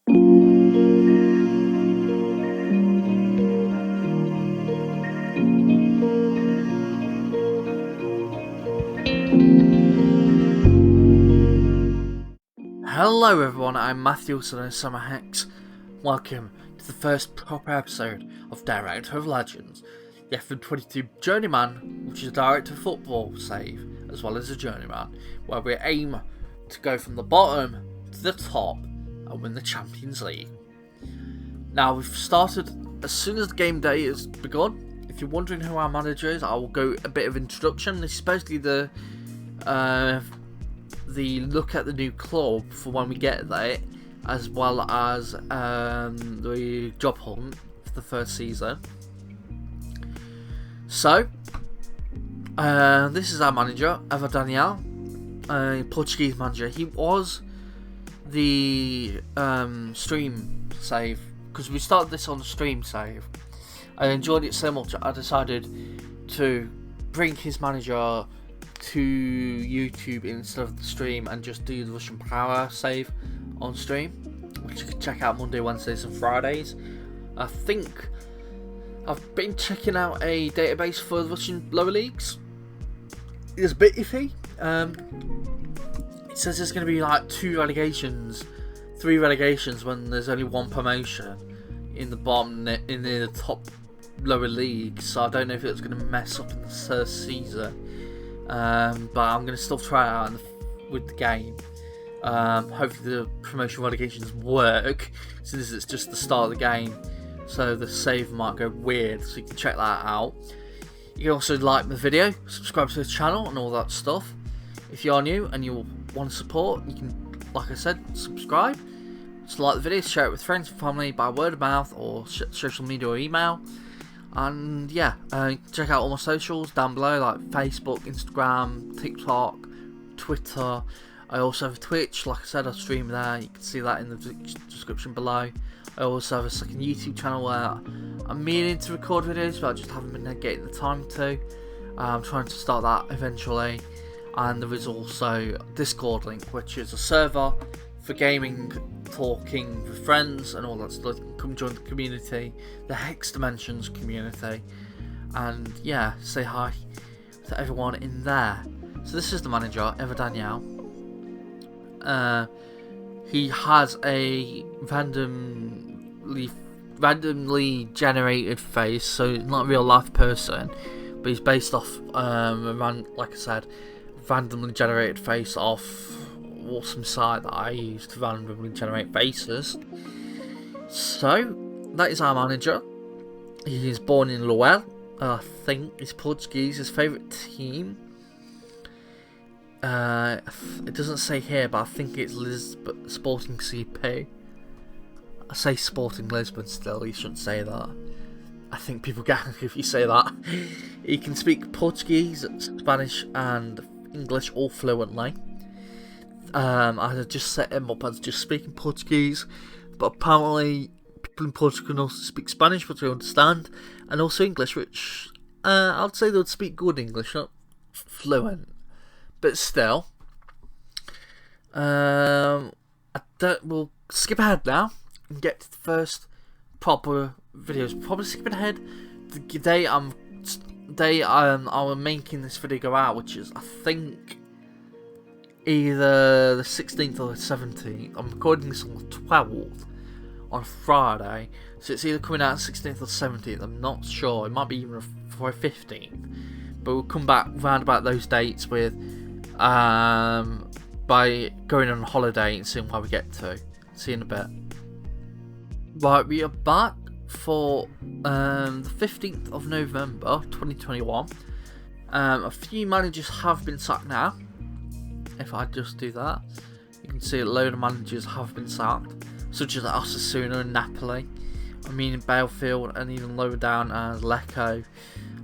Hello everyone, I'm Matthew of SamuraiHex. Welcome to the first proper episode of Director of Legends, the FM22 Journeyman, which is a Director of Football save, as well as a Journeyman, where we aim to go from the bottom to the top and win the Champions League. Now, we've started as soon as the game day has begun. If you're wondering who our manager is, I will go a bit of introduction. This is basically the look at the new club for when we get there, as well as the job hunt for the first season. So, this is our manager, Ivo Daniel, Portuguese manager. He was the stream save, because we started this on the stream save. I enjoyed it so much I decided to bring his manager to YouTube instead of the stream and just do the Russian Power save on stream, which you can check out Monday, Wednesdays and Fridays. I think I've been checking out a database for the Russian lower leagues. It's a bit iffy. It says there's going to be like 3 relegations when there's only 1 promotion in the bottom, in the top lower league, so I don't know if it's going to mess up in the first season. But I'm going to still try it out with the game. Hopefully the promotion relegations work, since it's just the start of the game, so the save might go weird, so you can check that out. You can also like the video, subscribe to the channel and all that stuff. If you are new and you want to support, you can, like I said, subscribe. Just like the video, share it with friends and family by word of mouth or social media or email. And yeah, check out all my socials down below, like Facebook, Instagram, TikTok, Twitter. I also have a Twitch, like I said, I stream there. You can see that in the description below. I also have a second YouTube channel where I'm meaning to record videos, but I just haven't been getting the time to. I'm trying to start that eventually. And there is also a Discord link, which is a server for gaming, talking with friends and all that stuff. You can come join the community, the Hex Dimensions community, and yeah, say hi to everyone in there. So this is the manager, Ivo Daniel. He has a randomly generated face, so he's not a real life person, but he's based off like I said, randomly generated face off awesome site that I use to randomly generate faces. So that is our manager. He is born in Lowell. I think he's Portuguese. His favourite team, it doesn't say here, but I think it's Sporting CP. I say Sporting Lisbon still, you shouldn't say that. I think people get angry if you say that. He can speak Portuguese, Spanish and English all fluently. I had just set him up as just speaking Portuguese, but apparently people in Portugal can also speak Spanish, which I understand, and also English, which I'd say they would speak good English, not fluent, but still. We'll skip ahead now and get to the first proper videos. Probably skipping ahead the day I'm making this video go out, which is I think either the 16th or the 17th. I'm recording this on the 12th on Friday, so it's either coming out on the 16th or 17th. I'm not sure. It might be even for a 15th, but we'll come back round about those dates with by going on holiday and seeing where we get to. See you in a bit. Right, we are back for the 15th of November 2021. A few managers have been sacked now. If I just do that, you can see a load of managers have been sacked, such as Osasuna and Napoli. I mean in Belfield, and even lower down as Lecco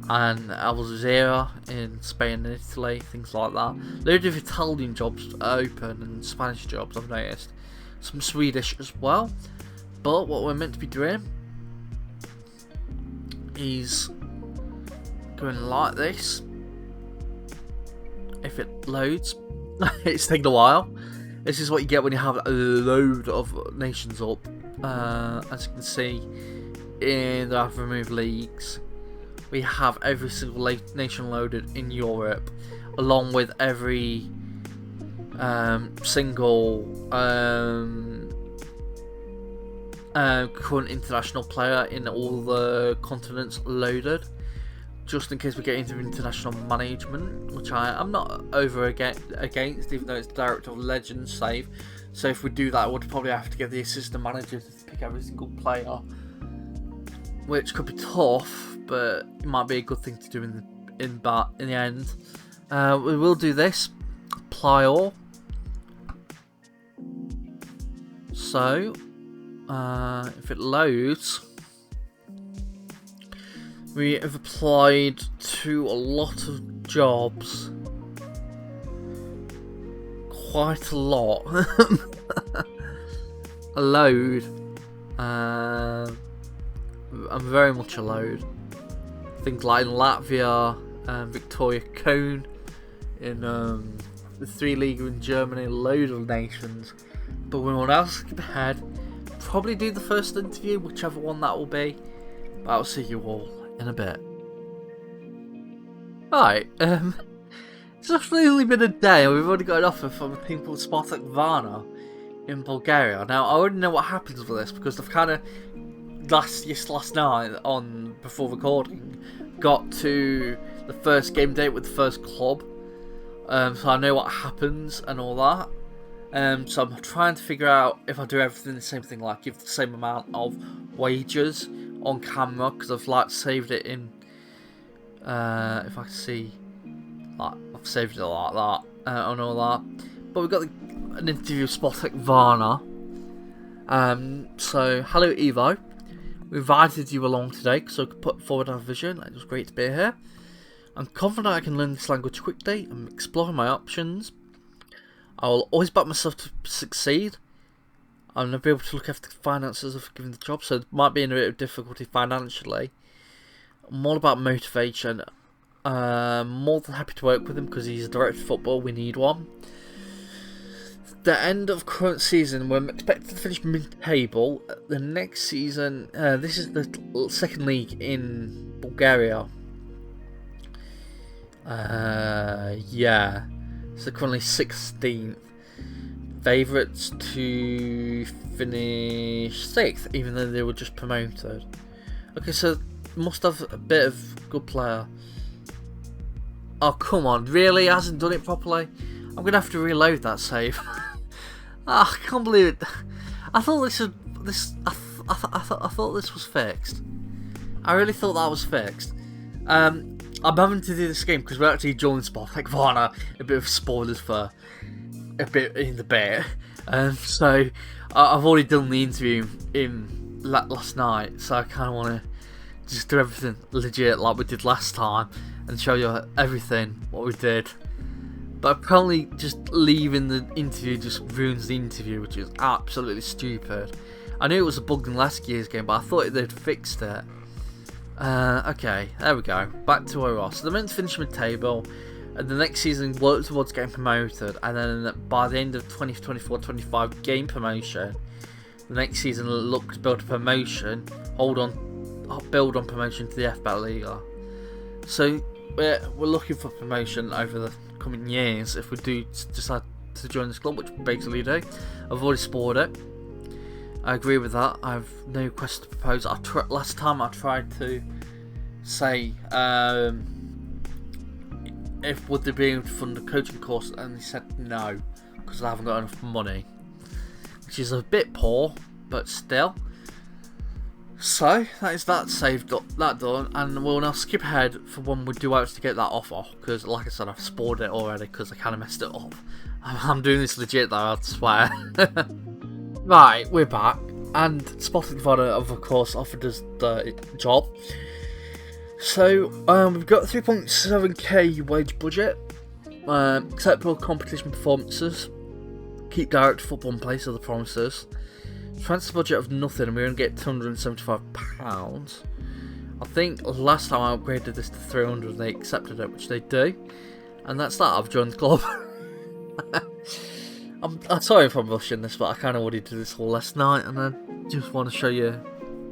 and Alzira in Spain and Italy, things like that. Loads of Italian jobs are open and Spanish jobs I've noticed. Some Swedish as well. But what we're meant to be doing is going like this. If it loads. It's taken a while. This is what you get when you have a load of nations up. As you can see, in the I've removed leagues, we have every single nation loaded in Europe, along with every single current international player in all the continents loaded, just in case we get into international management, which I'm not over against, even though it's Director of Legends save. So if we do that, we'd probably have to get the assistant manager to pick every single player, which could be tough, but it might be a good thing to do in the end. We will do this. Apply all. So, if it loads, we have applied to a lot of jobs. Quite a lot. A load. I'm very much a load. Things like in Latvia, Victoria Cone, in the 3 League in Germany, a load of nations. But we will now skip ahead, probably do the first interview, whichever one that will be. But I'll see you all in a bit. Right, it's actually only been a day and we've already got an offer from a team called Spartak Varna in Bulgaria. Now, I already know what happens with this because I've kind of last night before recording got to the first game date with the first club, so I know what happens and all that. So I'm trying to figure out if I do everything the same thing, like give the same amount of wages on camera, because I've saved it in. If I can see, I've saved it like that and all that. But we've got an interview with Spartak Varna. So hello Ivo, we invited you along today because I could put forward our vision. It was great to be here. I'm confident I can learn this language quickly and explore my options. I will always back myself to succeed. I'll never be able to look after the finances of given the job, so it might be in a bit of difficulty financially. I'm all about motivation. More than happy to work with him because he's a director of football. We need one. The end of current season, we're expected to finish mid-table. The next season, this is the second league in Bulgaria. Yeah. So currently 16th. Favourites to finish 6th, even though they were just promoted. Okay, so must have a bit of good player. Oh come on, really? Hasn't done it properly? I'm gonna have to reload that save. I can't believe it. I thought I thought this was fixed. I really thought that was fixed. I'm having to do this game because we're actually joining Spartak Varna. A bit of spoilers for a bit in the bit. So I've already done the interview in last night, so I kind of want to just do everything legit like we did last time and show you everything what we did. But apparently just leaving the interview just ruins the interview, which is absolutely stupid. I knew it was a bug in last year's game, but I thought they'd fixed it. Okay, there we go. Back to where we are. So they're meant to finish mid-table, and the next season work towards getting promoted, and then by the end of 2024-25 game promotion, the next season look to build a promotion, build on promotion to the FBET Liga. So we're looking for promotion over the coming years if we do decide to join this club, which we basically do. I've already spoiled it. I agree with that. I have no question to propose. Last time I tried to say if would they be able to fund a coaching course, and they said no because I haven't got enough money, which is a bit poor, but still. So that is that saved up, that done, and we'll now skip ahead for when we do actually get that offer, because like I said, I've spoiled it already because I kind of messed it up. I'm doing this legit though, I swear. Right, we're back, and Spartak Varna have of course offered us the job. So we've got 3.7k wage budget, acceptable competition performances, keep direct football in place of the promises. Transfer budget of nothing, and we're going to get £275. I think last time I upgraded this to 300 and they accepted it, which they do. And that's that, I've joined the club. I'm sorry if I'm rushing this, but I kind of already did this all last night, and I just want to show you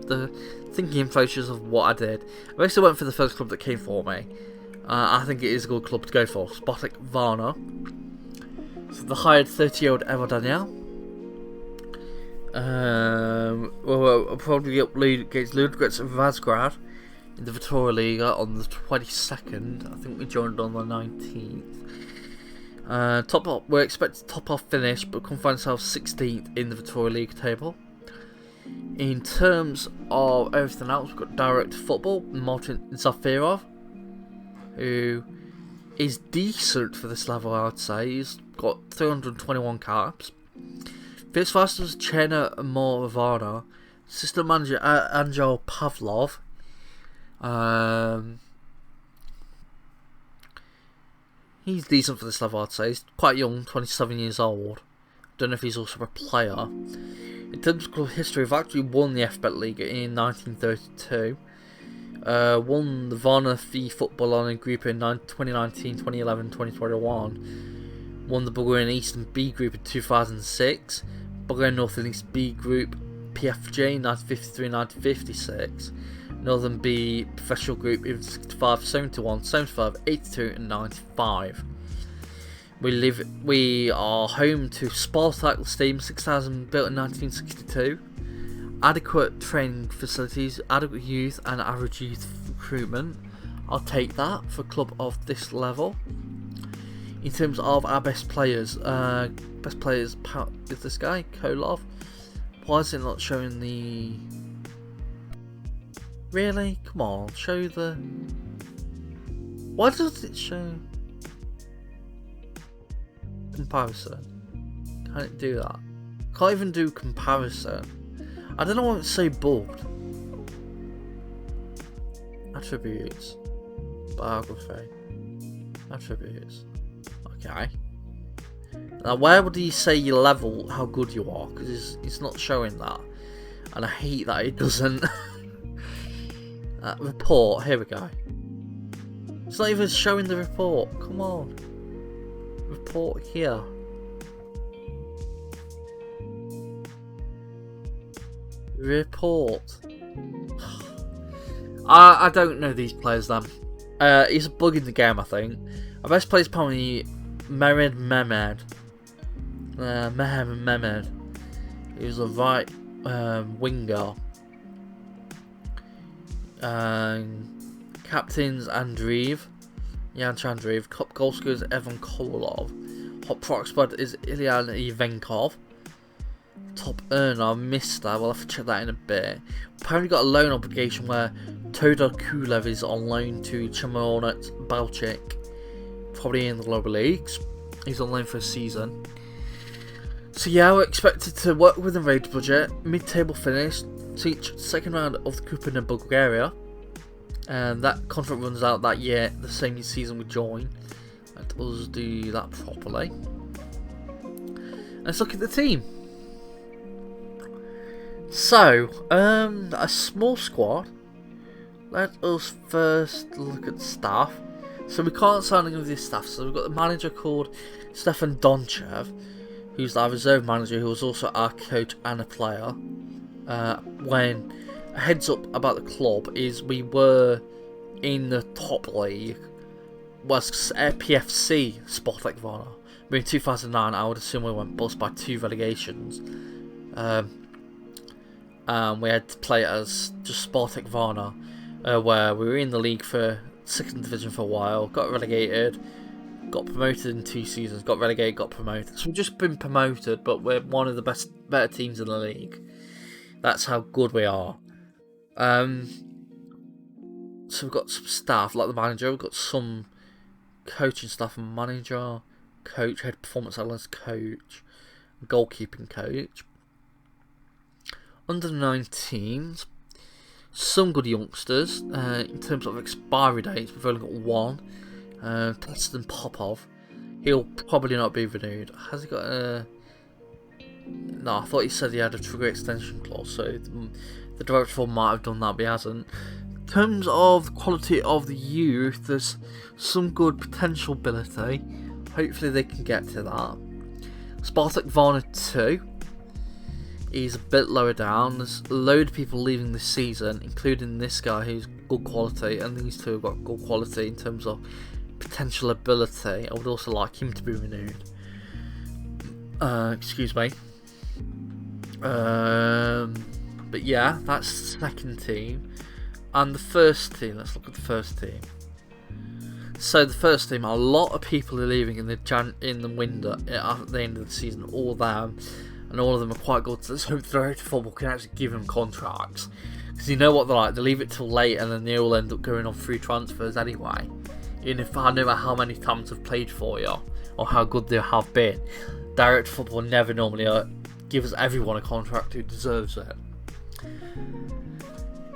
the thinking process of what I did. I basically went for the first club that came for me. I think it is a good club to go for. Sporting Varna. So they hired 30-year-old Ivo Daniel. We'll probably get against Ludogorets and Razgrad in the Vittoria Liga on the 22nd. I think we joined on the 19th. We're expected to top off finish, but can find ourselves 16th in the Vittoria League table. In terms of everything else, we've got direct football, Martin Zafirov, who is decent for this level, I would say. He's got 321 caps. Fifth fastest was Chena Moravana. Assistant manager Angel Pavlov. He's decent for this level, I'd say. He's quite young, 27 years old. Don't know if he's also a player. In terms of club history, we've actually won the FBet League in 1932. Won the Varna V Football League group in 2019, 2011, 2021. Won the Bulgarian East and B group in 2006. Bulgarian North and East B group PFJ 1953-1956. Northern B professional group in 65, 71, 75, 82 and 95. We are home to Spartak Stadium 6000, built in 1962. Adequate training facilities, adequate youth and average youth recruitment. I'll take that for a club of this level. In terms of our best players is this guy, Kolov. Why is it not showing the... Really? Come on, show the... Why does it show... Comparison? Can't it do that? Can't even do comparison. I don't know why it's so bold. Attributes. Biography. Attributes. Okay. Now where would he say your level, how good you are? Because it's not showing that. And I hate that it doesn't. Report, here we go. It's not even showing the report. Come on. Report here. Report. I don't know these players then. He's a bug in the game, I think. Our best player is probably Mehmed Mehmed. Mehmed. He was a right winger. Captains Andreev. Jan Chandreev. Top goal scorer is Evan Kolov. Hot prospect is Ilyan Ivenkov. Top earner, Mister. We'll have to check that in a bit. Apparently got a loan obligation where Todor Kulev is on loan to Chamonet Balchik. Probably in the lower leagues. He's on loan for a season. So yeah, we're expected to work within raid budget. Mid-table finish. Teach second round of the Cup in Bulgaria. And that contract runs out that year, the same season we join. Let us do that properly. Let's look at the team. So, a small squad. Let us first look at staff. So we can't sign any of this staff. So we've got the manager called Stefan Donchev, who's our reserve manager, who was also our coach and a player. When a heads up about the club is we were in the top league, was PFC Sporting Varna. We're in 2009. I would assume we went bust by 2 relegations. We had to play as just Sporting Varna, where we were in the league for 2nd division for a while, got relegated, got promoted in 2 seasons, got relegated, got promoted. So we've just been promoted, but we're one of the better teams in the league. That's how good we are. So we've got some staff, like the manager, we've got some coaching staff, manager, coach, head performance analyst, coach, goalkeeping coach. Under the 19s, some good youngsters. In terms of expiry dates, we've only got one. Preston Popov. He'll probably not be renewed. Has he got a... No, I thought he said he had a trigger extension clause, so the director might have done that, but he hasn't. In terms of the quality of the youth, there's some good potential ability. Hopefully they can get to that. Spartak Varna 2 is a bit lower down. There's a load of people leaving this season, including this guy who's good quality, and these two have got good quality in terms of potential ability. I would also like him to be renewed. Excuse me. But yeah, that's the second team. And the first team, let's look at the first team. So the first team, a lot of people are leaving in the window at the end of the season, all them, and all of them are quite good. So let's hope Director Football can actually give them contracts, because you know what they're like, they leave it till late and then they all end up going on free transfers anyway. Even if I know how many times they've played for you or how good they have been, Director Football never normally gives everyone a contract who deserves it.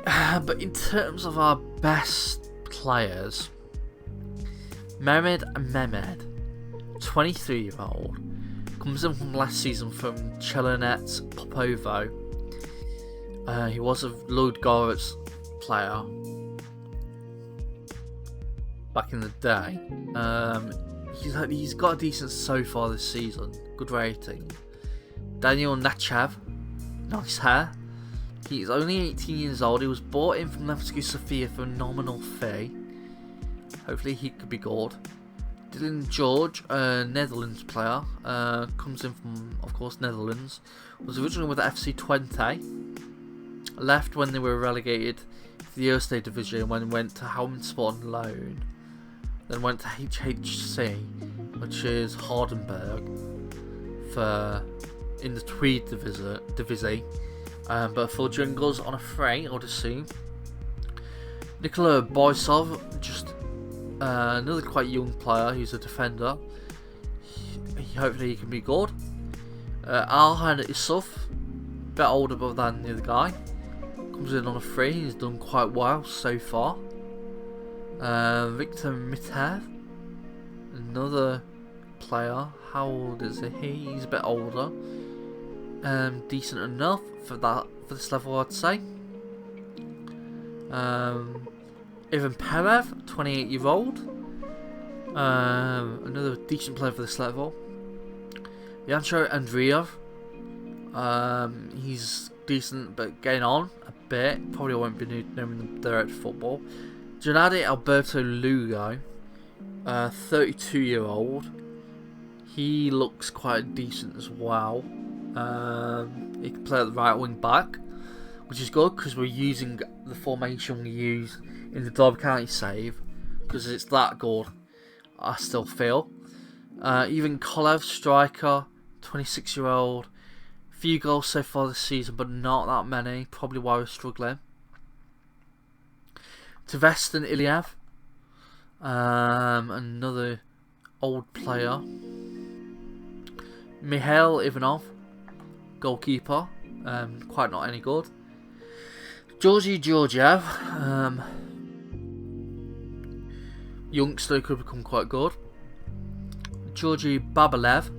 But in terms of our best players, Mehmed, 23-year-old, comes in from last season from Chelonet Popovo. He was a Ludogorets player back in the day. He's got a decent so far this season, good rating. Daniel Nachev, nice hair. He's only 18 years old. He was bought in from Levski Sofia for a nominal fee. Hopefully he could be good. Dylan George, a Netherlands player, comes in from, of course, Netherlands. Was originally with the FC20. Left when they were relegated to the Eerste Division when he went to Helmond on loan. Then went to HHC, which is Hardenberg, in the Tweede Divisie. But for Jungles on a free, I would assume. Nikola Borisov, just another quite young player who's a defender. Hopefully he can be good. Alhan Isuf, a bit older than the other guy. Comes in on a free, he's done quite well so far. Victor Mitev, another player. How old is he? He's a bit older. Decent enough for this level, I'd say. Ivan Perev, 28-year-old. Another decent player for this level. Yancho Andreev. He's decent, but getting on a bit. Probably won't be known in the Director Football. Gennady Alberto Lugo, 32-year-old. He looks quite decent as well. He can play at the right wing back, which is good because we're using the formation we use in the Derby County save, because it's that good, I still feel. Even Kolev, striker, 26-year-old. Few goals so far this season, but not that many. Probably why we're struggling. Tvestan Iliev, another old player. Mihail Ivanov, goalkeeper, quite not any good. Georgy Georgiev, youngster, could become quite good. Georgy Babalev,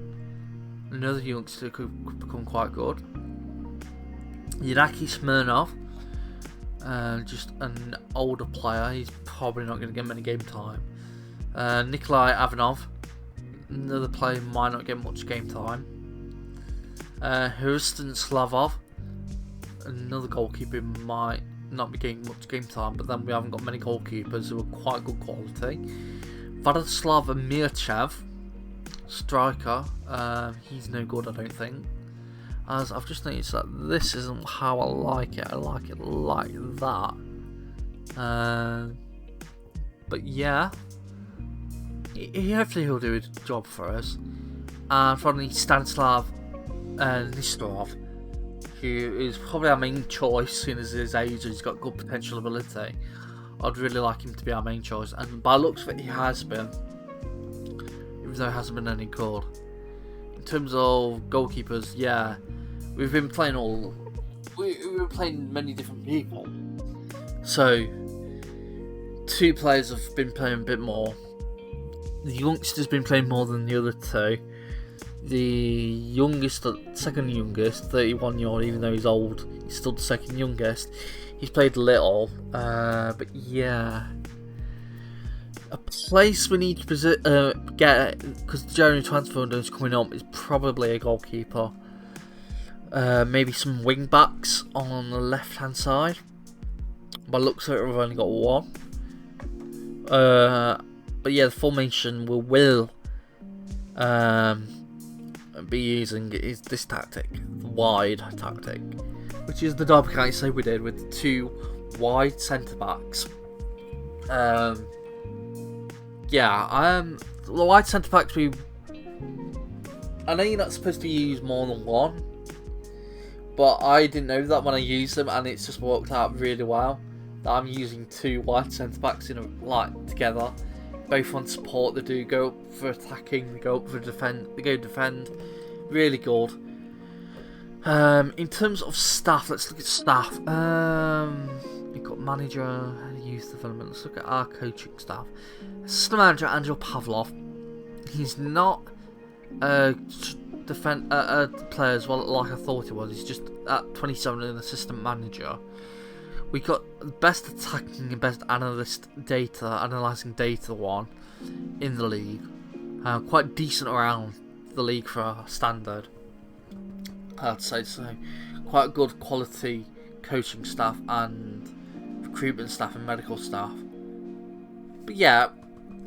another youngster, could become quite good. Yuraki Smirnov, just an older player, he's probably not going to get many game time. Nikolai Avanov, another player, might not get much game time. Hurston Slavov, another goalkeeper, might not be getting much game time, but then we haven't got many goalkeepers who are quite good quality. Vladislav Mirchev, striker, he's no good, I don't think. As I've just noticed that this isn't how I like it. I like it like that. But yeah, hopefully he'll do a job for us. And finally, Stanislav Nistorov, who is probably our main choice, seeing as his age, he's got good potential ability. I'd really like him to be our main choice, and by looks of it, he has been, even though he hasn't been any good. In terms of goalkeepers, yeah, we've been playing we've been playing many different people. So, two players have been playing a bit more. The youngster's been playing more than the other two. The youngest, second youngest, 31-year-old, even though he's old, he's still the second youngest. He's played little, but yeah. A place we need to get, because the January transfer window is coming up, is probably a goalkeeper. Maybe some wing backs on the left hand side. By looks of it, we've only got one. But yeah, the formation we will be using is this tactic, the wide tactic, which is the Derby County save we did with 2 wide centre backs. The wide centre backs I know you're not supposed to use more than one, but I didn't know that when I used them, and it's just worked out really well. That I'm using 2 wide centre backs together. Both on support, they do go up for attacking, they go up for defend, really good. In terms of staff, let's look at staff. We've got manager, youth development. Let's look at our coaching staff. Assistant manager Angel Pavlov. He's not a player as well like I thought he was. He's just at 27 an assistant manager. We got best attacking and best analysing data one in the league. Quite decent around the league for our standard, I'd say so. Quite good quality coaching staff and recruitment staff and medical staff. But yeah,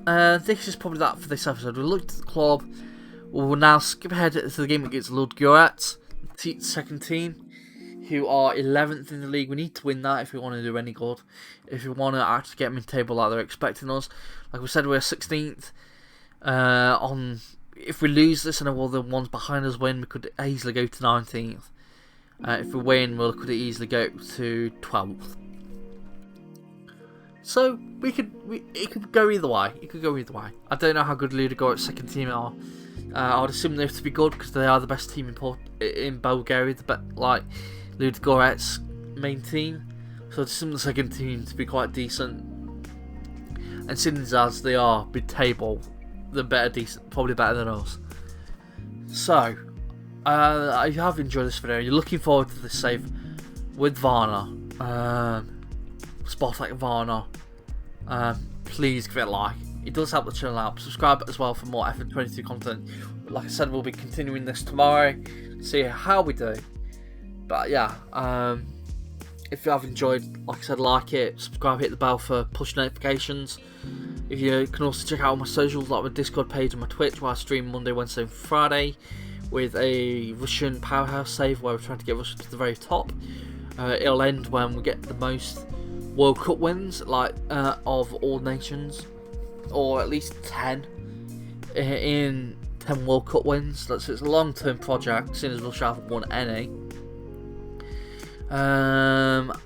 this is probably that for this episode. We looked at the club. We will now skip ahead to the game against Ludogorets, the second team, who are 11th in the league. We need to win that if we want to do any good. If we want to actually get them in the table like they're expecting us. Like we said, we're 16th. If we lose this and all the ones behind us win, we could easily go to 19th. If we win, we could easily go to 12th. So it could go either way. I don't know how good Ludogorets' second team are. I would assume they have to be good because they are the best team in Bulgaria. Ludogorets' main team. So I'd assume the second team to be quite decent. And since as they are mid-table, they're probably better than us. So, I have enjoyed this video. You're looking forward to this save with Varna. Spartak Varna. Please give it a like. It does help the channel out. Subscribe as well for more FM22 content. Like I said, we'll be continuing this tomorrow. See how we do. But yeah, if you have enjoyed, like I said, like it, subscribe, hit the bell for push notifications. If you can also check out all my socials, like my Discord page and my Twitch, where I stream Monday, Wednesday, and Friday with a Russian powerhouse save where we're trying to get Russia to the very top. It'll end when we get the most World Cup wins, of all nations, or at least 10 in 10 World Cup wins. So it's a long-term project, seeing as Russia haven't won any. But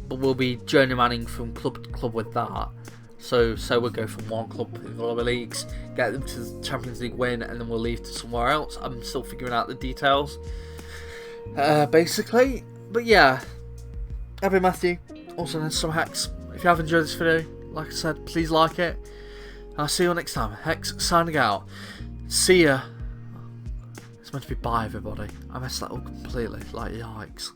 we'll be journeymaning from club to club with that. So we'll go from one club in the lower leagues, get them to the Champions League win, and then we'll leave to somewhere else. I'm still figuring out the details, basically. But yeah, I've been Matthew, also known as SamuraiHex. If you have enjoyed this video, like I said, please like it. I'll see you next time. Hex signing out. See ya. It's meant to be bye, everybody. I messed that up completely. Yikes.